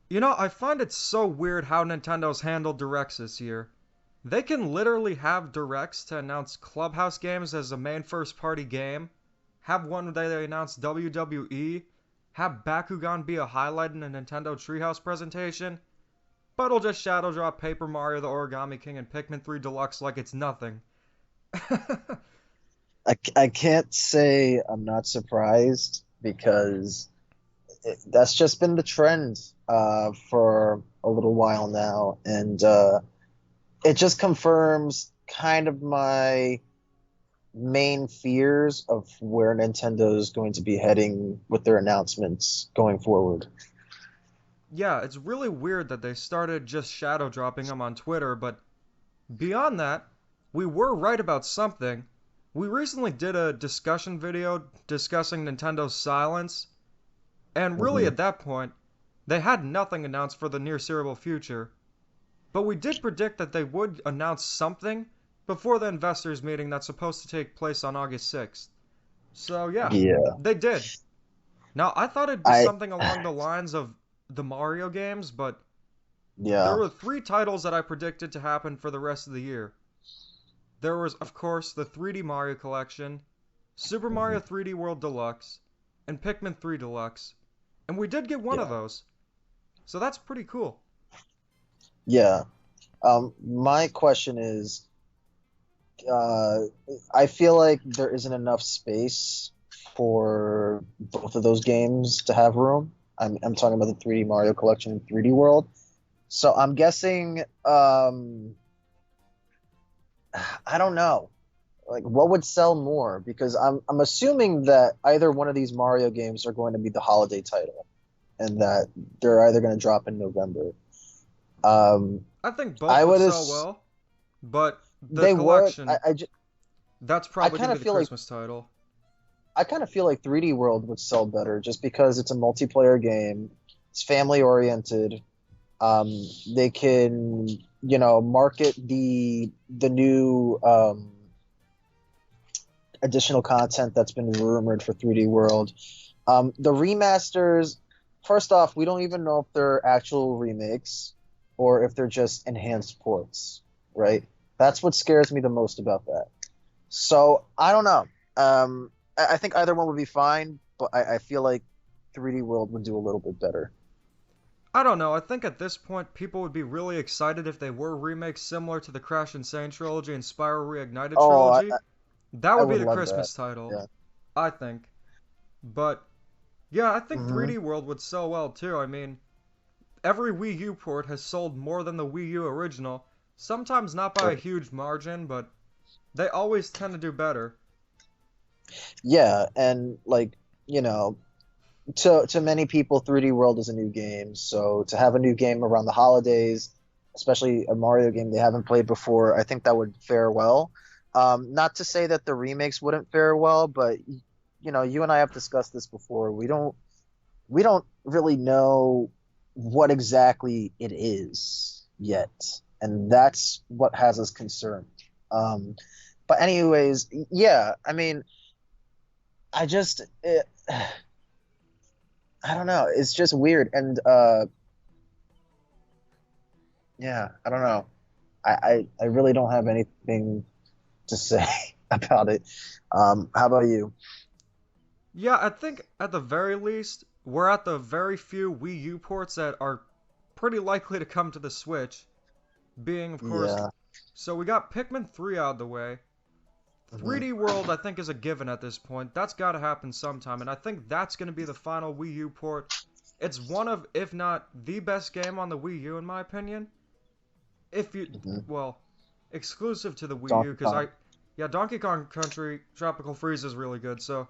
You know, I find it so weird how Nintendo's handled Directs this year. They can literally have Directs to announce Clubhouse games as a main first party game, have one where they announce WWE, have Bakugan be a highlight in a Nintendo Treehouse presentation, but it'll just shadow drop Paper Mario the Origami King and Pikmin 3 Deluxe like it's nothing. I can't say I'm not surprised because that's just been the trend for a little while now, and it just confirms kind of my main fears of where Nintendo is going to be heading with their announcements going forward. Yeah, it's really weird that they started just shadow dropping them on Twitter, but beyond that, we were right about something. We recently did a discussion video discussing Nintendo's silence, and really Hmm. at that point, they had nothing announced for the near cereable future. But we did predict that they would announce something before the investors meeting that's supposed to take place on August 6th. So yeah, Yeah, they did. Now, I thought it'd be I something along the lines of the Mario games, but there yeah. were three titles that I predicted to happen for the rest of the year. There was, of course, the 3D Mario Collection, Super Mario Mhm. 3D World Deluxe, and Pikmin 3 Deluxe. And we did get one of Yeah, those. So that's pretty cool. yeah. My question is, uh, I feel like there isn't enough space for both of those games to have room. I'm talking about the 3D Mario Collection and 3D World. So I'm guessing, I don't know, like what would sell more? Because I'm assuming that either one of these Mario games are going to be the holiday title, and that they're either going to drop in November. Um, I think both I would would sell as well, but the they would. collection, that's I probably going kind to be of the feel like Christmas title. 3D World would sell better just because it's a multiplayer game. It's family oriented. Um, they can, market the new additional content that's been rumored for 3D World. The remasters, first off, we don't even know if they're actual remakes or if they're just enhanced ports, right? That's what scares me the most about that. So I don't know. I think either one would be fine, but I feel like 3D World would do a little bit better. I don't know, I think at this point people would be really excited if they were remakes similar to the Crash and Sane trilogy and Spyro Reignited Oh, trilogy. That I would be would the love that. Christmas title, Yeah. I think. But yeah, I think Hmm. 3D World would sell well too. I mean, every Wii U port has sold more than the Wii U original, sometimes not by a Right. huge margin, but they always tend to do better. Yeah, and like, you know, to many people, 3D World is a new game. So to have a new game around the holidays, especially a Mario game they haven't played before, I think that would fare well. Not to say that the remakes wouldn't fare well, but you and I have discussed this before. We don't really know what exactly it is yet, and that's what has us concerned. Um, but anyways, yeah, I mean, I just I don't know. It's just weird, and yeah, I don't know. I really don't have anything to say about it. How about you? Yeah, I think at the very least, we're at the very few Wii U ports that are pretty likely to come to the Switch, being, of course, Yeah. so we got Pikmin 3 out of the way. Hmm. 3D World, I think, is a given at this point. That's got to happen sometime, and I think that's going to be the final Wii U port. It's one of, if not the best game on the Wii U, in my opinion. If you, Hmm. well, exclusive to the Wii U, Donkey because Kong. yeah, Donkey Kong Country Tropical Freeze is really good, so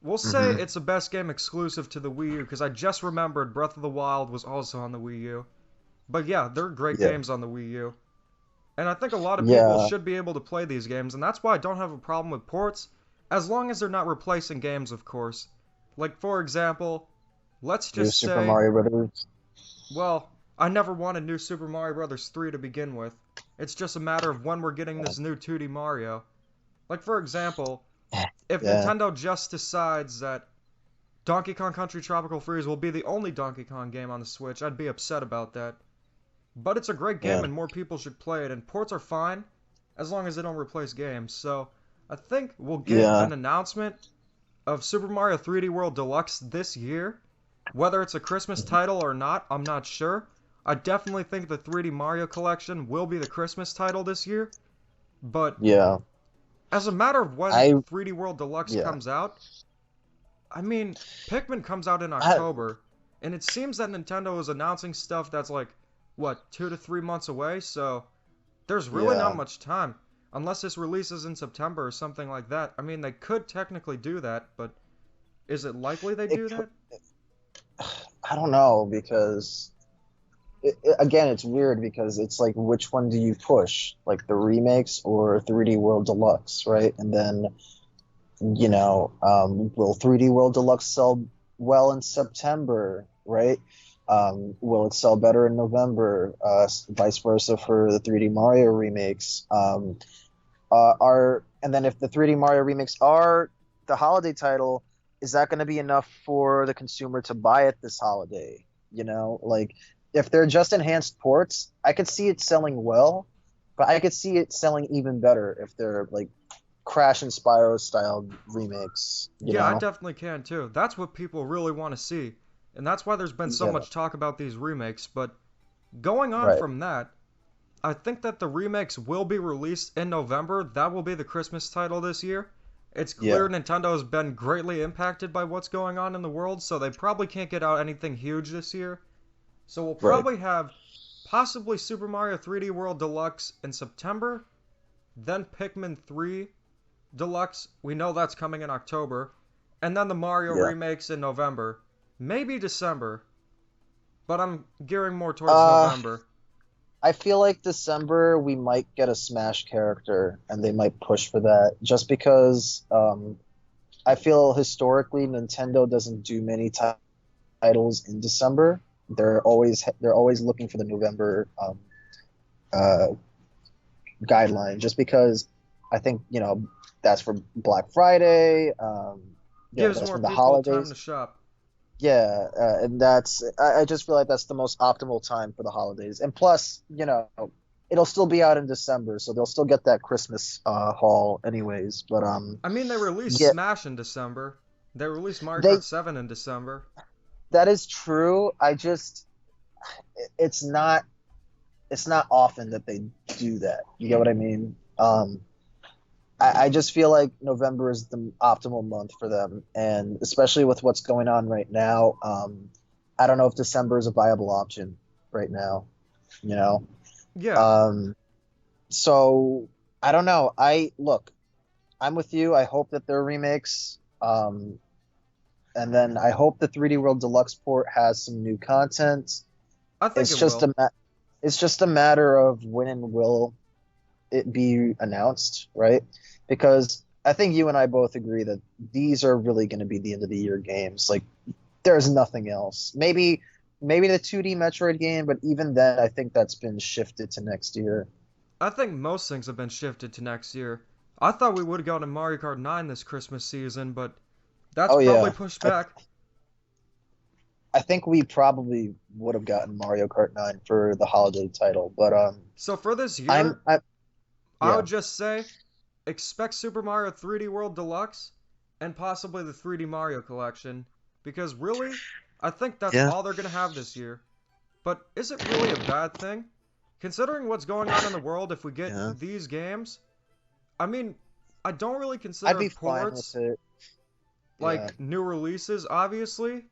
we'll say Hmm. it's the best game exclusive to the Wii U, because I just remembered Breath of the Wild was also on the Wii U. But yeah, they're great Yeah. games on the Wii U. And I think a lot of people Yeah. should be able to play these games, and that's why I don't have a problem with ports, as long as they're not replacing games, of course. Like, for example, let's New just Super say, Mario Brothers. well, I never wanted New Super Mario Bros. 3 to begin with. It's just a matter of when we're getting this new 2D Mario. Like, for example, if Yeah. Nintendo just decides that Donkey Kong Country Tropical Freeze will be the only Donkey Kong game on the Switch. I'd be upset about that. But it's a great game Yeah. and more people should play it, and ports are fine as long as they don't replace games. So I think we'll get Yeah. an announcement of Super Mario 3D World Deluxe this year. Whether it's a Christmas title or not, I'm not sure. I definitely think the 3D Mario Collection will be the Christmas title this year. But Yeah. as a matter of when I 3D World Deluxe yeah. comes out, I mean, Pikmin comes out in I, October, and it seems that Nintendo is announcing stuff that's like, what, 2 to 3 months away? So there's really not yeah. much time. Unless this releases in September or something like that. I mean, they could technically do that, but is it likely they It, do that? I don't know because again, it's weird because it's like which one do you push, like the remakes or 3D World Deluxe, right? And then will 3D World Deluxe sell well in September, right? Will it sell better in November? Vice versa for the 3D Mario remakes. Are and then if the 3D Mario remakes are the holiday title, is that going to be enough for the consumer to buy it this holiday? Like if they're just enhanced ports, I could see it selling well, but I could see it selling even better if they're like Crash and Spyro style remakes. Yeah, I definitely can too. That's what people really want to see. And that's why there's been so Yeah, much talk about these remakes. But going on right. from that, I think that the remakes will be released in November. That will be the Christmas title this year. It's clear Yeah, Nintendo has been greatly impacted by what's going on in the world, so they probably can't get out anything huge this year. So we'll right. probably have possibly Super Mario 3D World Deluxe in September, then Pikmin 3 Deluxe. We know that's coming in October, and then the Mario Yeah. remakes in November. Maybe December, but I'm gearing more towards Uh, November. I feel like December we might get a Smash character, and they might push for that just because I feel historically Nintendo doesn't do many titles in December. They're always looking for the November uh, guideline, just because I think that's for Black Friday. Gives That's more for the people time holidays. to shop. Yeah, and I just feel like that's the most optimal time for the holidays. And plus, it'll still be out in December, so they'll still get that Christmas haul anyways. But I mean, they released yeah, Smash in December. They released Mario they Kart 7 in December. that is true. It's not it's not often that they do that. You get what I mean? I just feel like November is the optimal month for them, and especially with what's going on right now, I don't know if December is a viable option right now. You know, Yeah, um, so I don't know. I'm with you. I hope that there are remakes, and then I hope the 3D World Deluxe port has some new content. I think It's it just will. it's just a matter of when and will it be announced, right? Because I think you and I both agree that these are really going to be the end of the year games. Like there's nothing else. Maybe the 2D Metroid game, but even then I think that's been shifted to next year. I think most things have been shifted to next year. I thought we would have gotten Mario Kart 9 this Christmas season, but that's Oh probably yeah. pushed I back. I think we probably would have gotten Mario Kart 9 for the holiday title, but So for this I'm year, I I yeah. would just say expect Super Mario 3D World Deluxe and possibly the 3D Mario Collection, because really, I think that's Yeah. all they're going to have this year. But is it really a bad thing? Considering what's going on in the world, if we get Yeah. these games, I mean, I don't really I'd consider be fine with ports it. Yeah. like new releases, obviously,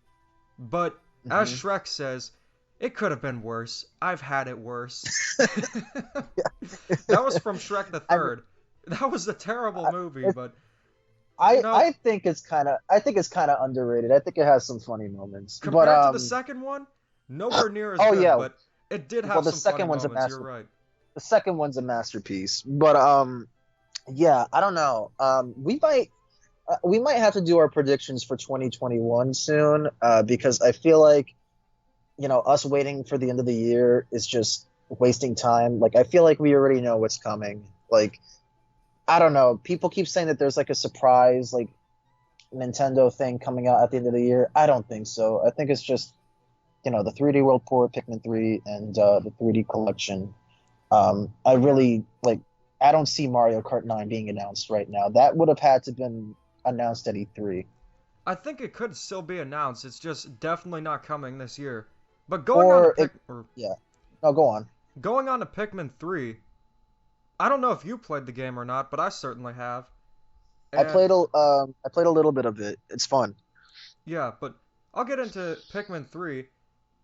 but as Hmm. Shrek says, it could have been worse. I've had it worse. That was from Shrek the I mean, Third. That was a terrible I, movie, it, but you I know, I think it's kind of underrated. I think it has some funny moments, but compared to the second one, nowhere near as oh good, yeah. but it did Well, have the some funny second one's a moments. You're master. right. The second one's a masterpiece, but yeah, I don't know. We might have to do our predictions for 2021 soon, because I feel like us waiting for the end of the year is just wasting time. Like I feel like we already know what's coming. Like I don't know. People keep saying that there's like a surprise, like Nintendo thing coming out at the end of the year? I don't think so. I think it's just, the 3D World port, Pikmin 3, and the 3D collection. I Yeah. really like. I don't see Mario Kart 9 being announced right now. That would have had to been announced at E3. I think it could still be announced. It's just definitely not coming this year. But going on to Or Pick it, or yeah. No, go on. going on to Pikmin 3, I don't know if you played the game or not, but I certainly have. And I played a little bit of it. It's fun. yeah, but I'll get into Pikmin 3.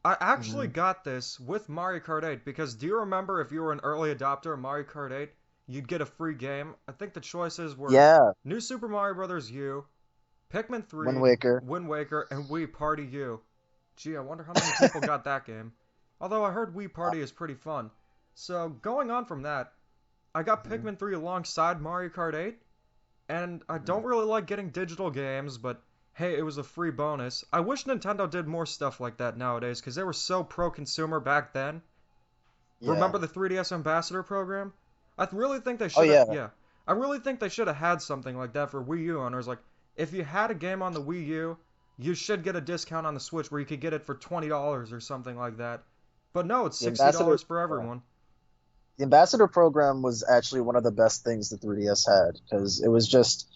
I actually Hmm. got this with Mario Kart 8 because do you remember if you were an early adopter of Mario Kart 8, you'd get a free game? I think the choices were Yeah, New Super Mario Bros. U, Pikmin Wind 3, Waker. Wind Waker, and Wii Party U. Gee, I wonder how many people got that game. Although I heard Wii Party is pretty fun. So, going on from that, I got Mhm. Pikmin 3 alongside Mario Kart 8, and I don't really like getting digital games, but hey, it was a free bonus. I wish Nintendo did more stuff like that nowadays, because they were so pro-consumer back then. Yeah. Remember the 3DS Ambassador program? I really think they Oh should have, yeah. yeah. I really think they should have had something like that for Wii U owners. Like, if you had a game on the Wii U, you should get a discount on the Switch where you could get it for $20 or something like that. But no, it's The ambassador. $60 for Yeah. everyone. The ambassador program was actually one of the best things the 3DS had because it was just,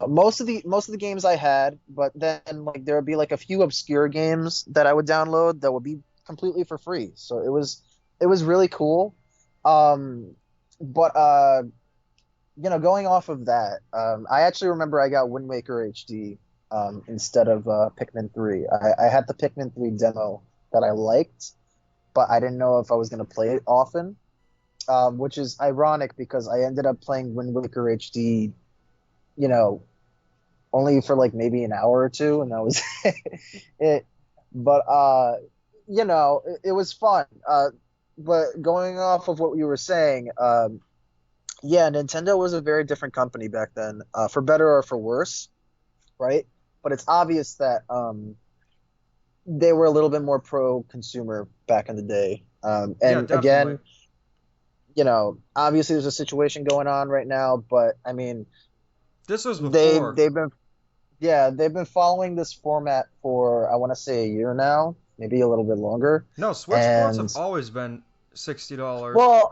most of the games I had, but then like there would be like a few obscure games that I would download that would be completely for free. So it was really cool. Um, but going off of that, I actually remember I got Wind Waker HD instead of Pikmin 3. I had the Pikmin 3 demo that I liked, but I didn't know if I was going to play it often, which is ironic because I ended up playing Wind Waker HD, you know, only for like maybe an hour or two, and that was it. But it was fun. But going off of what you were saying, yeah, Nintendo was a very different company back then, for better or for worse, right? But it's obvious that they were a little bit more pro-consumer back in the day. Yeah, And definitely. again, obviously there's a situation going on right now, but I mean, This was they before. they've been yeah, they've been following this format for I want to say a year now, maybe a little bit longer. No, Switch ports have And always been $60. well,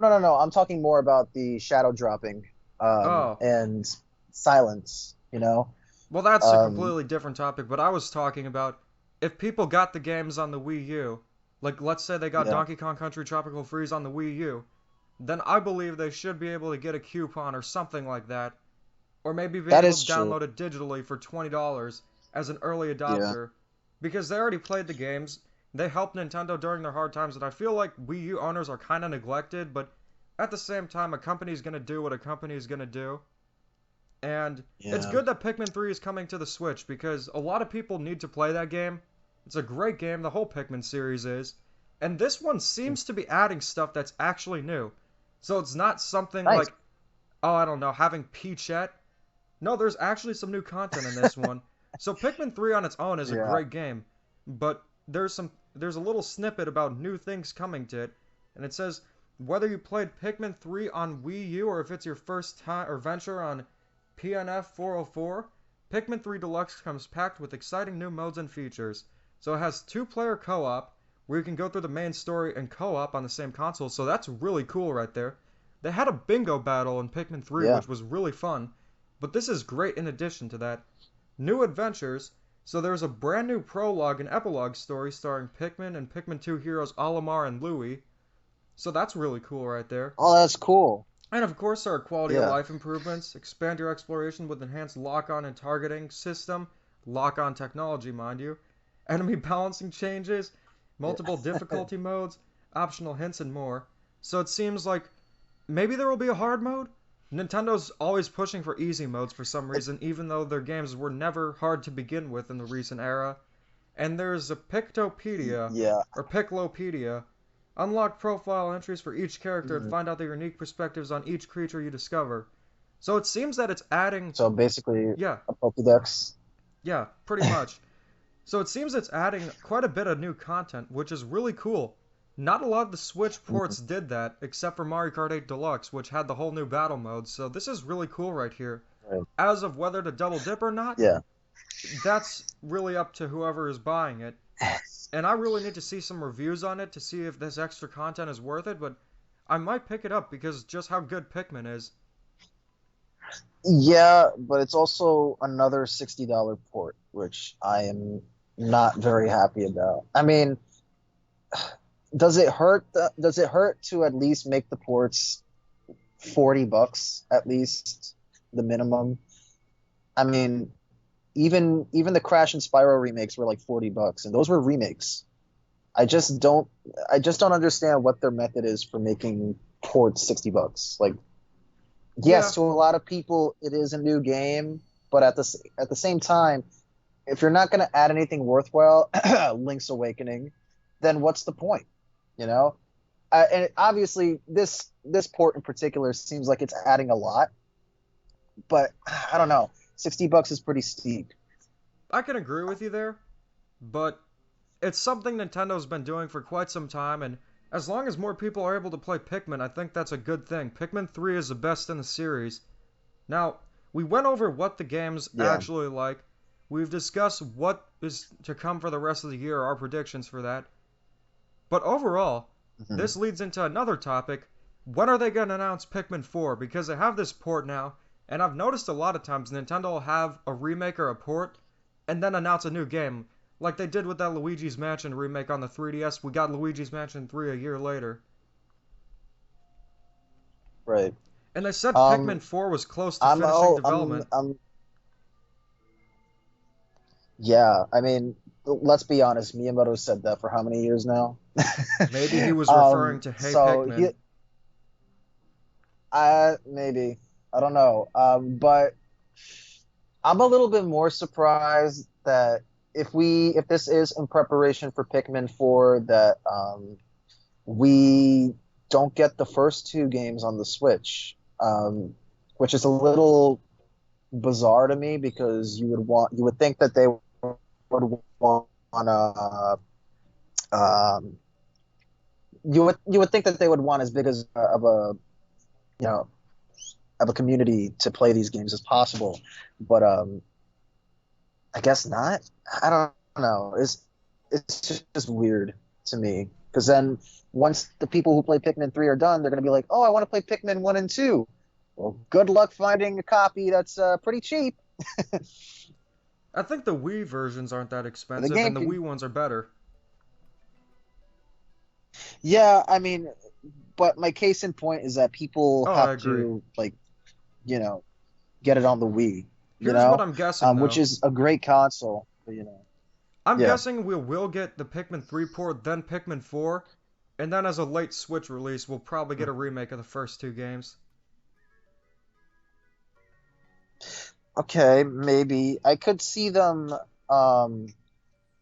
no, no, no, I'm talking more about the shadow dropping Oh, and silence, well, that's a Um, completely different topic, but I was talking about if people got the games on the Wii U, like let's say they got yeah, Donkey Kong Country Tropical Freeze on the Wii U, then I believe they should be able to get a coupon or something like that, or maybe be that able is to true. download it digitally for $20 as an early Yeah, adopter, because they already played the games, they helped Nintendo during their hard times, and I feel like Wii U owners are kind of neglected, but at the same time, a company's gonna do what a company's gonna do. And it's yeah. good that Pikmin 3 is coming to the Switch because a lot of people need to play that game. It's a great game, the whole Pikmin series is. And this one seems to be adding stuff that's actually new. So it's not something Nice. like, oh, I don't know, having Peachette. No, there's actually some new content in this one. So Pikmin 3 on its own is a Yeah. great game, but there's a little snippet about new things coming to it, and it says whether you played Pikmin 3 on Wii U or if it's your first time or venture on PNF 404, Pikmin 3 Deluxe comes packed with exciting new modes and features. So it has two-player co-op where you can go through the main story and co-op on the same console. So that's really cool right there. They had a bingo battle in Pikmin 3 Yeah. which was really fun, but this is great in addition to that. New adventures. So there's a brand new prologue and epilogue story starring Pikmin and Pikmin 2 heroes Olimar and Louie. So that's really cool right there. Oh, that's cool. And of course, there are quality of Yeah. life improvements. Expand your exploration with enhanced lock on and targeting system. Lock on technology, mind you. Enemy balancing changes. Yeah. Multiple difficulty modes. Optional hints and more. So it seems like maybe there will be a hard mode? Nintendo's always pushing for easy modes for some It- reason, even though their games were never hard to begin with in the recent era. And there's a Pictopedia, yeah. or Piclopedia. Unlock profile entries for each character and Mhm. find out their unique perspectives on each creature you discover. So it seems that it's adding. So basically, Yeah, a Pokédex. yeah, pretty much. So it seems it's adding quite a bit of new content, which is really cool. Not a lot of the Switch Mhm. ports did that, except for Mario Kart 8 Deluxe, which had the whole new battle mode, so this is really cool right here. Right. As of whether to double dip or not, Yeah. that's really up to whoever is buying it. And I really need to see some reviews on it to see if this extra content is worth it, but I might pick it up because just how good Pikmin is. Yeah, but it's also another $60 port, which I am not very happy about. I mean, does it hurt to at least make the ports $40 at least, the minimum? I mean, even the Crash and Spyro remakes were like $40, and those were remakes. I just don't I just don't understand what their method is for making ports $60. Like, Yeah, yes, to a lot of people it is a new game, but at the same time, if you're not going to add anything worthwhile, Link's Awakening, then what's the point? You know? And obviously, this port in particular seems like it's adding a lot, but I don't know. $60 is pretty steep. I can agree with you there, but it's something Nintendo's been doing for quite some time, and as long as more people are able to play Pikmin, I think that's a good thing. Pikmin 3 is the best in the series. Now, we went over what the game's Yeah. actually like. We've discussed what is to come for the rest of the year, our predictions for that. But overall, Mhm. this leads into another topic. When are they going to announce Pikmin 4? Because they have this port now, and I've noticed a lot of times Nintendo will have a remake or a port, and then announce a new game. Like they did with that Luigi's Mansion remake on the 3DS. We got Luigi's Mansion 3 a year later. Right. And they said Pikmin Um, 4 was close to I'm finishing oh, development. yeah. I mean, let's be honest. Miyamoto said that for how many years now? Maybe he was referring to Hey So Pikmin. maybe, I don't know. But I'm a little bit more surprised that if this is in preparation for Pikmin 4, that we don't get the first two games on the Switch, which is a little bizarre to me because you would think that they would want um, you would think that they would want as big as of a you know of a community to play these games as possible, but I guess not. I don't know. It's just weird to me because then once the people who play Pikmin 3 are done, they're gonna be like, oh, I want to play Pikmin 1 and 2. Well, good luck finding a copy that's pretty cheap. I think the Wii versions aren't that The expensive, game and the can, Wii ones are better. yeah, I mean, but my case in point is that people Oh, I have agree. to like, you know, get it on the Wii, Here's what I'm guessing, which though. is a great console, I'm yeah. guessing we will get the Pikmin 3 port, then Pikmin 4, and then as a late Switch release, we'll probably get a remake of the first two games. Okay, maybe I could see them um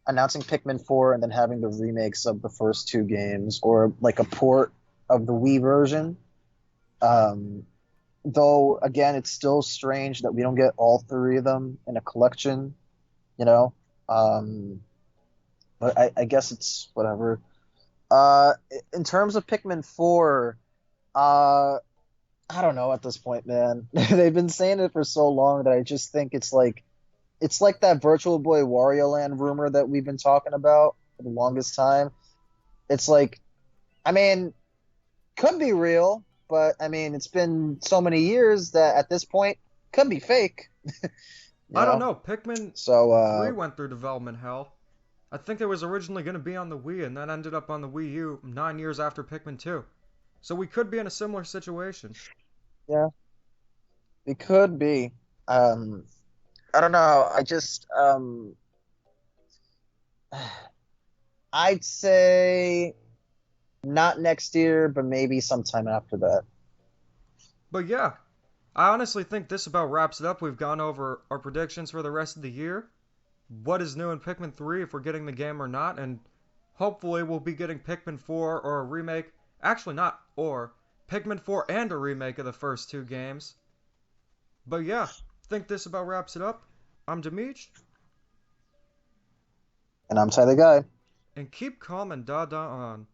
announcing Pikmin 4 and then having the remakes of the first two games or like a port of the Wii version. Um, though again, it's still strange that we don't get all three of them in a collection, you know. Um, but I guess it's whatever. Uh, in terms of Pikmin 4, uh, I don't know at this point, man. They've been saying it for so long that I just think it's like that Virtual Boy Wario Land rumor that we've been talking about for the longest time. It's like, I mean, could be real, but I mean, it's been so many years that at this point, could be fake, you I don't know? know, Pikmin So, 3 went through development hell. I think it was originally going to be on the Wii and then ended up on the Wii U 9 years after Pikmin 2. So we could be in a similar situation. yeah, it could be. Um, I don't know. I'd say not next year, but maybe sometime after that. But yeah, I honestly think this about wraps it up. We've gone over our predictions for the rest of the year, what is new in Pikmin 3 if we're getting the game or not, and hopefully we'll be getting Pikmin 4 or a remake. Actually, not or. Pikmin 4 and a remake of the first two games. But yeah, think this about wraps it up. I'm Demeech, And I'm Tyler Guy. and keep calm and da da on.